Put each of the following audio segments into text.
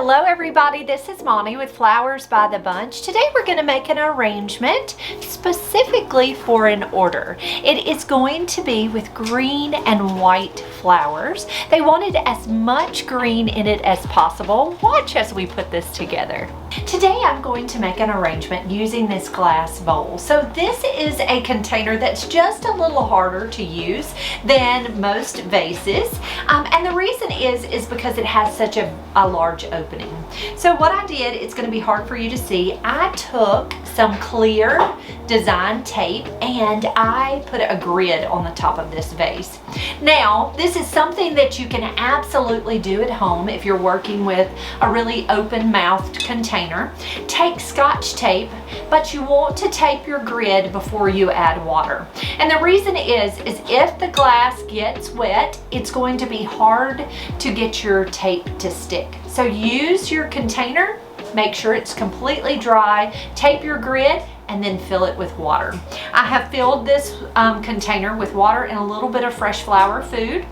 Hello everybody, this is Monty with Flowers by the Bunch. Today we're going to make an arrangement specifically for an order. It is going to be with green and white flowers. They wanted as much green in it as possible. Watch as we put this together. Today I'm going to make an arrangement using this glass bowl. So this is a container that's just a little harder to use than most vases. And the reason is because it has such a large opening. So what I did, it's going to be hard for you to see, I took some clear design tape and I put a grid on the top of this vase. Now, this is something that you can absolutely do at home if you're working with a really open-mouthed container. Take Scotch tape, but you want to tape your grid before you add water. And the reason is if the glass gets wet, it's going to be hard to get your tape to stick. So use your container, make sure it's completely dry, tape your grid, and then fill it with water. I have filled this container with water and a little bit of fresh flower food.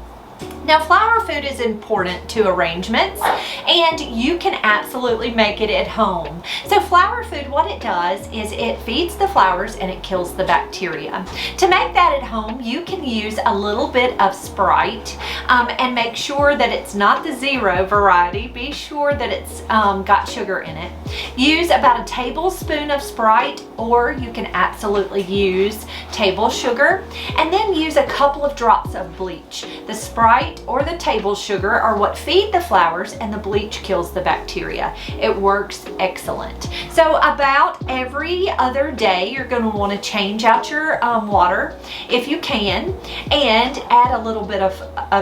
Now, flower food is important to arrangements, and you can absolutely make it at home. So flower food, what it does is it feeds the flowers and it kills the bacteria. To make that at home, you can use a little bit of Sprite and make sure that it's not the zero variety. Be sure that it's got sugar in it. Use about a tablespoon of Sprite, or you can absolutely use table sugar, and then use a couple of drops of bleach. The Sprite or the table sugar are what feed the flowers, and the bleach kills the bacteria. It works excellent. So about every other day, you're going to want to change out your water if you can, and add a little bit of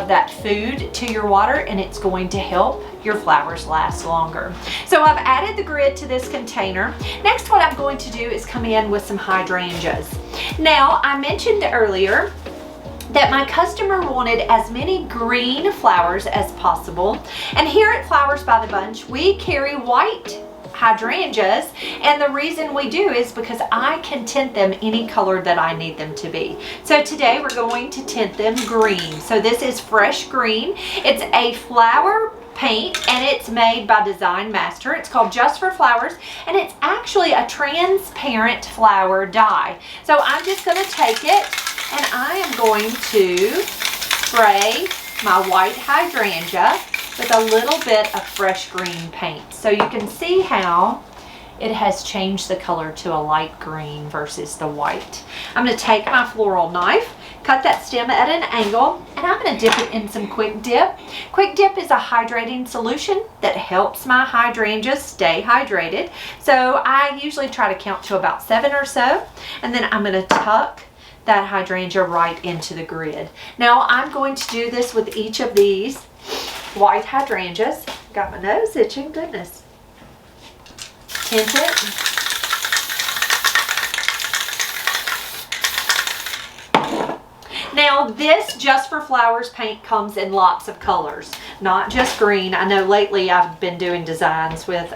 that food to your water, and it's going to help your flowers last longer. So I've added the grid to this container. Next, what I'm going to do is come in with some hydrangeas. Now, I mentioned earlier that my customer wanted as many green flowers as possible. And here at Flowers by the Bunch, we carry white hydrangeas, and the reason we do is because I can tint them any color that I need them to be. So today we're going to tint them green. So this is fresh green. It's a flower paint, and it's made by Design Master. It's called Just for Flowers, and it's actually a transparent flower dye. So I'm just going to take it and I am going to spray my white hydrangea with a little bit of fresh green paint. So you can see how it has changed the color to a light green versus the white. I'm going to take my floral knife, cut that stem at an angle, and I'm going to dip it in some Quick Dip. Quick Dip is a hydrating solution that helps my hydrangeas stay hydrated. So I usually try to count to about 7 or so, and then I'm going to tuck that hydrangea right into the grid. Now I'm going to do this with each of these white hydrangeas. Got my nose itching, goodness. Tint it. Now this Just for Flowers paint comes in lots of colors, not just green. I know lately I've been doing designs with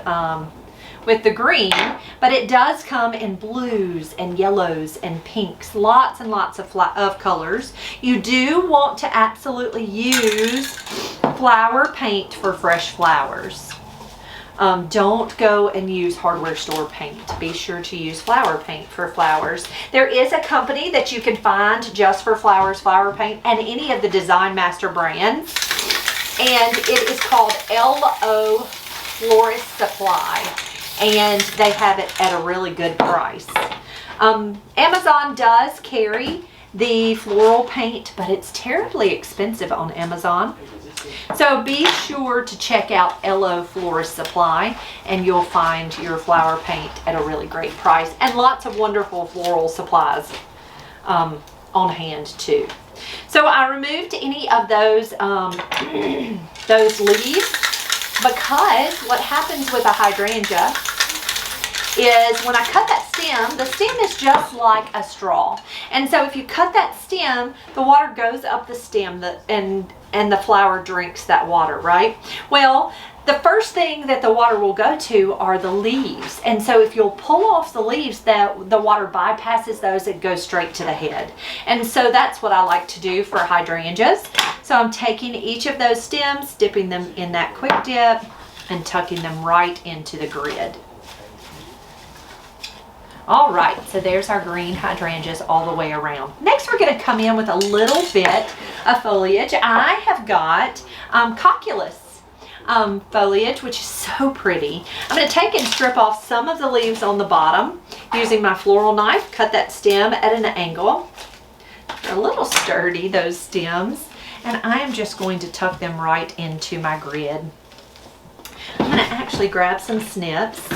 the green, but it does come in blues and yellows and pinks, lots and lots of colors. You do want to absolutely use flower paint for fresh flowers. Don't go and use hardware store paint. Be sure to use flower paint for flowers. There is a company that you can find Just for Flowers flower paint and any of the Design Master brands, and it is called LO Florist Supply, and they have it at a really good price. Amazon does carry the floral paint, but it's terribly expensive on Amazon. So be sure to check out LO Florist Supply, and you'll find your flower paint at a really great price, and lots of wonderful floral supplies on hand too. So I removed any of those those leaves, because what happens with a hydrangea is when I cut that stem, the stem is just like a straw. And so if you cut that stem, the water goes up the stem and the flower drinks that water, right? Well, the first thing that the water will go to are the leaves. And so if you'll pull off the leaves, the water bypasses those and goes straight to the head. And so that's what I like to do for hydrangeas. So I'm taking each of those stems, dipping them in that Quick Dip, and tucking them right into the grid. All right, so there's our green hydrangeas all the way around. Next, we're going to come in with a little bit of foliage. I have got cocculus foliage, which is so pretty. I'm going to take and strip off some of the leaves on the bottom using my floral knife. Cut that stem at an angle. They're a little sturdy, those stems, and I am just going to tuck them right into my grid. I'm going to actually grab some snips.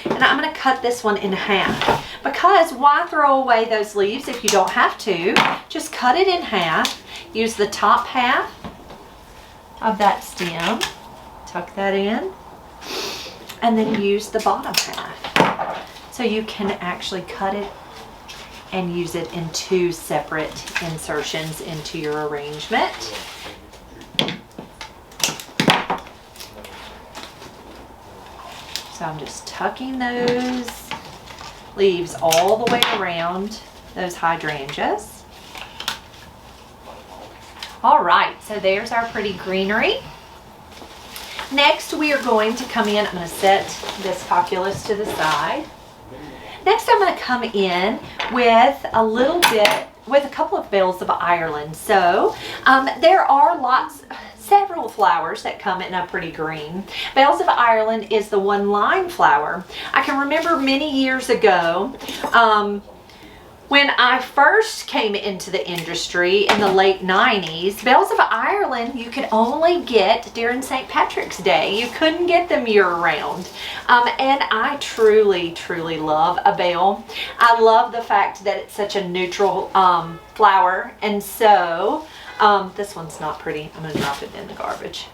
And I'm going to cut this one in half, because why throw away those leaves if you don't have to? Just cut it in half. Use the top half of that stem, tuck that in, and then use the bottom half. So you can actually cut it and use it in two separate insertions into your arrangement. So I'm just tucking those leaves all the way around those hydrangeas. All right, so there's our pretty greenery. Next, we are going to come in. I'm going to set this cocculus to the side. Next, I'm going to come in with a couple of bells of Ireland. So there are several flowers that come in a pretty green. Bells of Ireland is the one line flower. I can remember many years ago when I first came into the industry in the late 90s, bells of Ireland you could only get during St. Patrick's Day. You couldn't get them year-round. And I truly, truly love a bell. I love the fact that it's such a neutral flower. And so, this one's not pretty. I'm going to drop it in the garbage.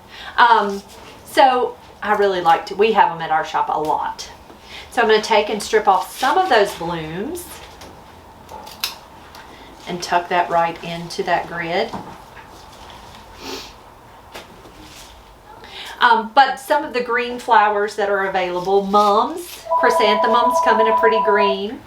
So, I really like to, we have them at our shop a lot. So I'm going to take and strip off some of those blooms and tuck that right into that grid. But some of the green flowers that are available, mums, chrysanthemums come in a pretty green.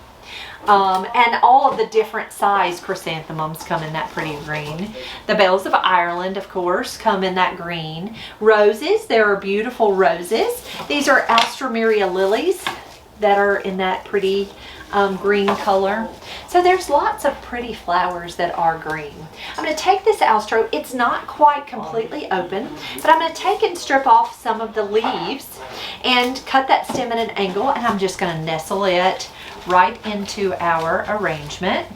And all of the different size chrysanthemums come in that pretty green. The bells of Ireland, of course, come in that green. Roses, there are beautiful roses. These are alstroemeria lilies that are in that pretty green color. So there's lots of pretty flowers that are green. I'm going to take this alstro, it's not quite completely open, but I'm going to take and strip off some of the leaves and cut that stem at an angle, and I'm just going to nestle it right into our arrangement.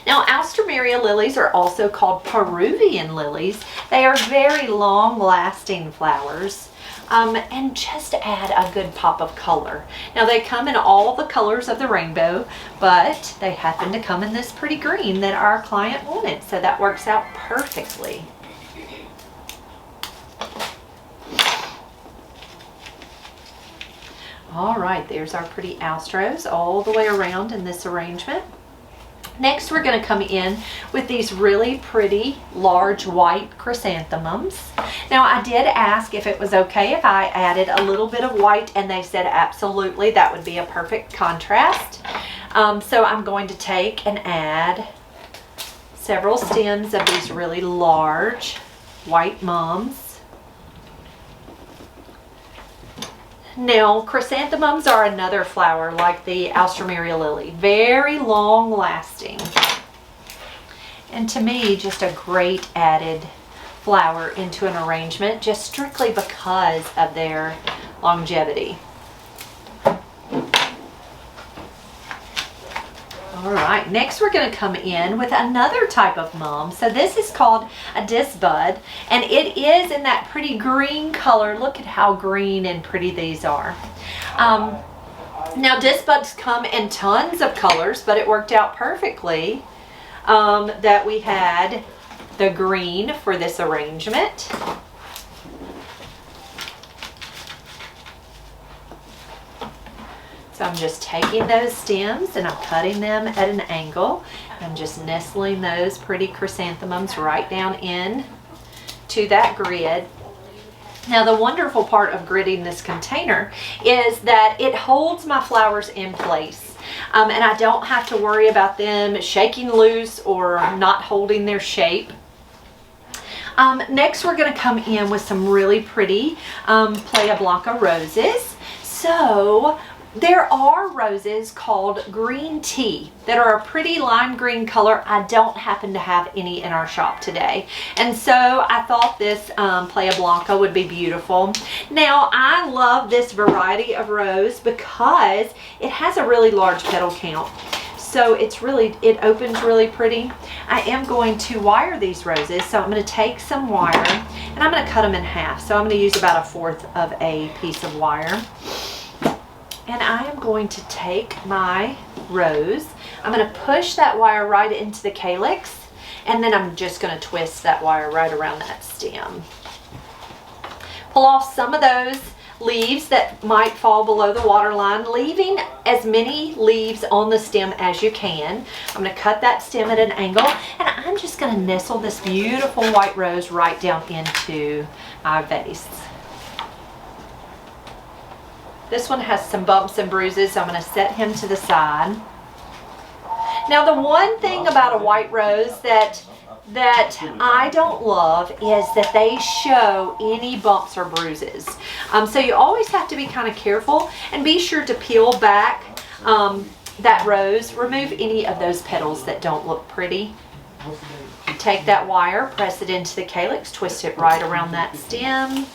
Now, alstroemeria lilies are also called Peruvian lilies. They are very long-lasting flowers. And just add a good pop of color. Now they come in all the colors of the rainbow, but they happen to come in this pretty green that our client wanted, so that works out perfectly. All right, there's our pretty astros all the way around in this arrangement. Next, we're going to come in with these really pretty large white chrysanthemums. Now, I did ask if it was okay if I added a little bit of white, and they said absolutely, that would be a perfect contrast. So I'm going to take and add several stems of these really large white mums. Now, chrysanthemums are another flower like the alstroemeria lily. Very long lasting. And to me, just a great added flower into an arrangement, just strictly because of their longevity. All right, next we're going to come in with another type of mum. So this is called a disbud, and it is in that pretty green color. Look at how green and pretty these are. Now disbuds come in tons of colors, but it worked out perfectly that we had the green for this arrangement. So I'm just taking those stems and I'm cutting them at an angle. I'm just nestling those pretty chrysanthemums right down in to that grid. Now the wonderful part of gridding this container is that it holds my flowers in place. And I don't have to worry about them shaking loose or not holding their shape. Next, we're going to come in with some really pretty Playa Blanca roses. So there are roses called green tea that are a pretty lime green color. I don't happen to have any in our shop today. And so I thought this Playa Blanca would be beautiful. Now, I love this variety of rose because it has a really large petal count. So it opens really pretty. I am going to wire these roses. So I'm going to take some wire and I'm going to cut them in half. So I'm going to use about 1/4 of a piece of wire. And I am going to take my rose. I'm going to push that wire right into the calyx. And then I'm just going to twist that wire right around that stem. Pull off some of those leaves that might fall below the water line, leaving as many leaves on the stem as you can. I'm going to cut that stem at an angle, and I'm just going to nestle this beautiful white rose right down into my vase. This one has some bumps and bruises, so I'm going to set him to the side. Now, the one thing about a white rose that I don't love is that they show any bumps or bruises. So you always have to be kind of careful and be sure to peel back that rose, remove any of those petals that don't look pretty. Take that wire, press it into the calyx, twist it right around that stem,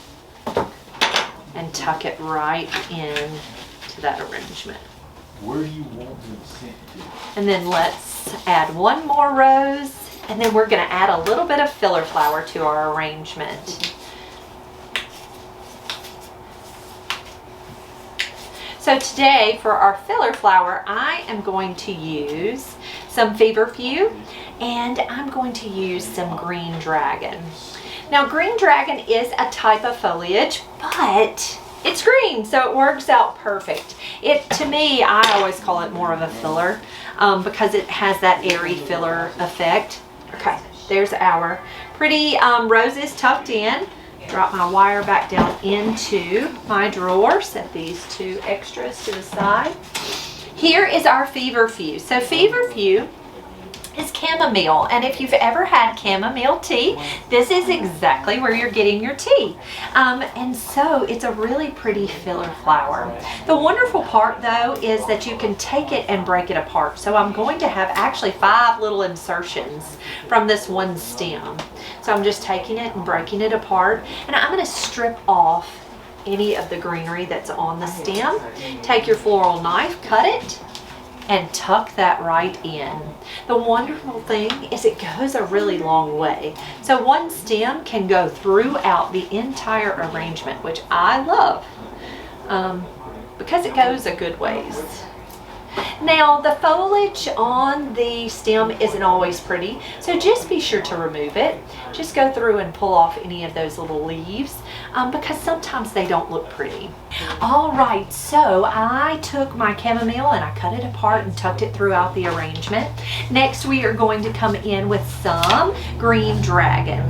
and tuck it right in to that arrangement. Where do you want them sent to? And then let's add one more rose. And then we're going to add a little bit of filler flower to our arrangement. So today for our filler flower, I am going to use some feverfew and I'm going to use some green dragon. Now, green dragon is a type of foliage, but it's green, so it works out perfect. To me, I always call it more of a filler because it has that airy filler effect. Okay, there's our pretty roses tucked in. Drop my wire back down into my drawer. Set these 2 extras to the side. Here is our feverfew. So feverfew is chamomile, and if you've ever had chamomile tea, this is exactly where you're getting your tea. And so it's a really pretty filler flower. The wonderful part though is that you can take it and break it apart. So I'm going to have actually 5 little insertions from this one stem. So I'm just taking it and breaking it apart, and I'm going to strip off any of the greenery that's on the stem. Take your floral knife, cut it, and tuck that right in. The wonderful thing is it goes a really long way. So one stem can go throughout the entire arrangement, which I love because it goes a good ways. Now, the foliage on the stem isn't always pretty, so just be sure to remove it. Just go through and pull off any of those little leaves because sometimes they don't look pretty. All right, so I took my chamomile and I cut it apart and tucked it throughout the arrangement. Next, we are going to come in with some green dragon.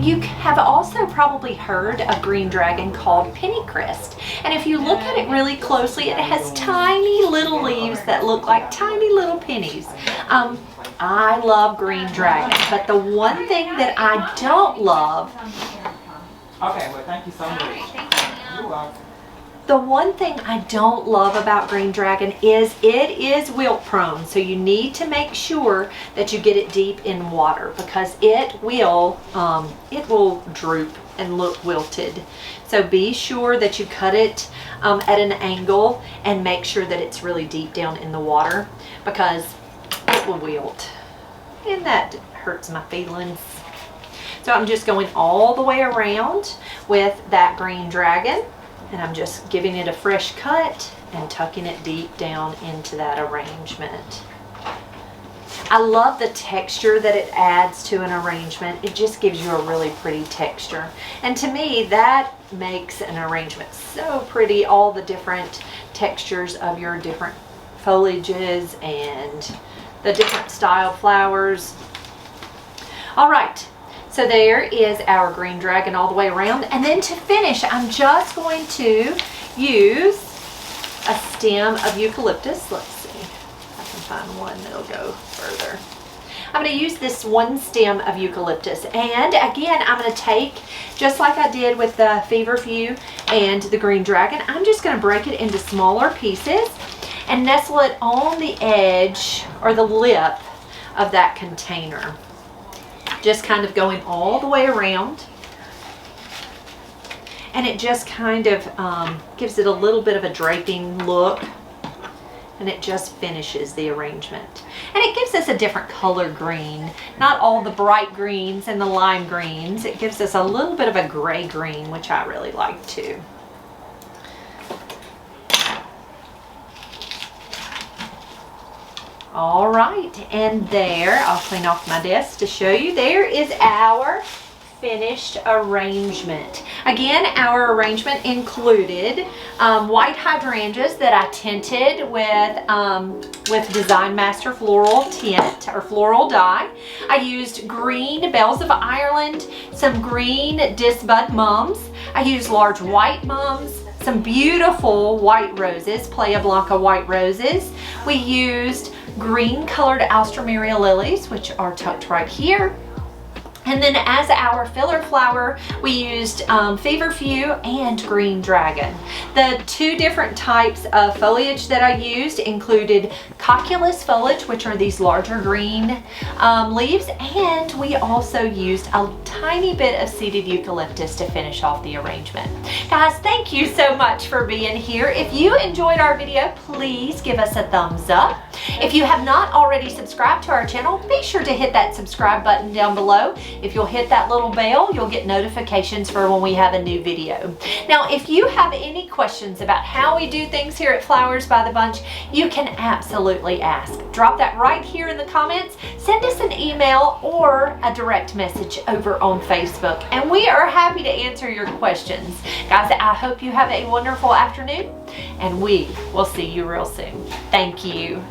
You have also probably heard of green dragon called pennycrest. And if you look at it really closely, it has tiny little leaves that look like tiny little pennies. I love green dragon, but the one thing that I don't love. Okay, well, thank you so much. You're welcome. The one thing I don't love about green dragon is it is wilt prone. So you need to make sure that you get it deep in water because it will droop and look wilted. So be sure that you cut it at an angle and make sure that it's really deep down in the water because it will wilt. And that hurts my feelings. So I'm just going all the way around with that green dragon. And I'm just giving it a fresh cut and tucking it deep down into that arrangement. I love the texture that it adds to an arrangement. It just gives you a really pretty texture. And to me, that makes an arrangement so pretty. All the different textures of your different foliages and the different style flowers. All right. So there is our green dragon all the way around. And then to finish, I'm just going to use a stem of eucalyptus. Let's see if I can find one that'll go further. I'm going to use this one stem of eucalyptus. And again, I'm going to take, just like I did with the feverfew and the green dragon, I'm just going to break it into smaller pieces and nestle it on the edge or the lip of that container. Just kind of going all the way around. And it just kind of gives it a little bit of a draping look. And it just finishes the arrangement. And it gives us a different color green. Not all the bright greens and the lime greens. It gives us a little bit of a gray green, which I really like too. All right, and there, I'll clean off my desk to show you. There is our finished arrangement. Again, our arrangement included white hydrangeas that I tinted with Design Master floral tint or floral dye. I used green bells of Ireland, some green disbud mums. I used large white mums, some beautiful white roses, Playa Blanca white roses. We used green colored alstroemeria lilies, which are tucked right here. And then as our filler flower, we used feverfew and green dragon. The two different types of foliage that I used included cocculus foliage, which are these larger green leaves, and we also used a tiny bit of seeded eucalyptus to finish off the arrangement. Guys, thank you so much for being here. If you enjoyed our video, please give us a thumbs up. If you have not already subscribed to our channel, be sure to hit that subscribe button down below. If you'll hit that little bell, you'll get notifications for when we have a new video. Now, if you have any questions about how we do things here at Flowers by the Bunch, you can absolutely ask. Drop that right here in the comments, send us an email or a direct message over on Facebook, and we are happy to answer your questions. Guys, I hope you have a wonderful afternoon, and we will see you real soon. Thank you.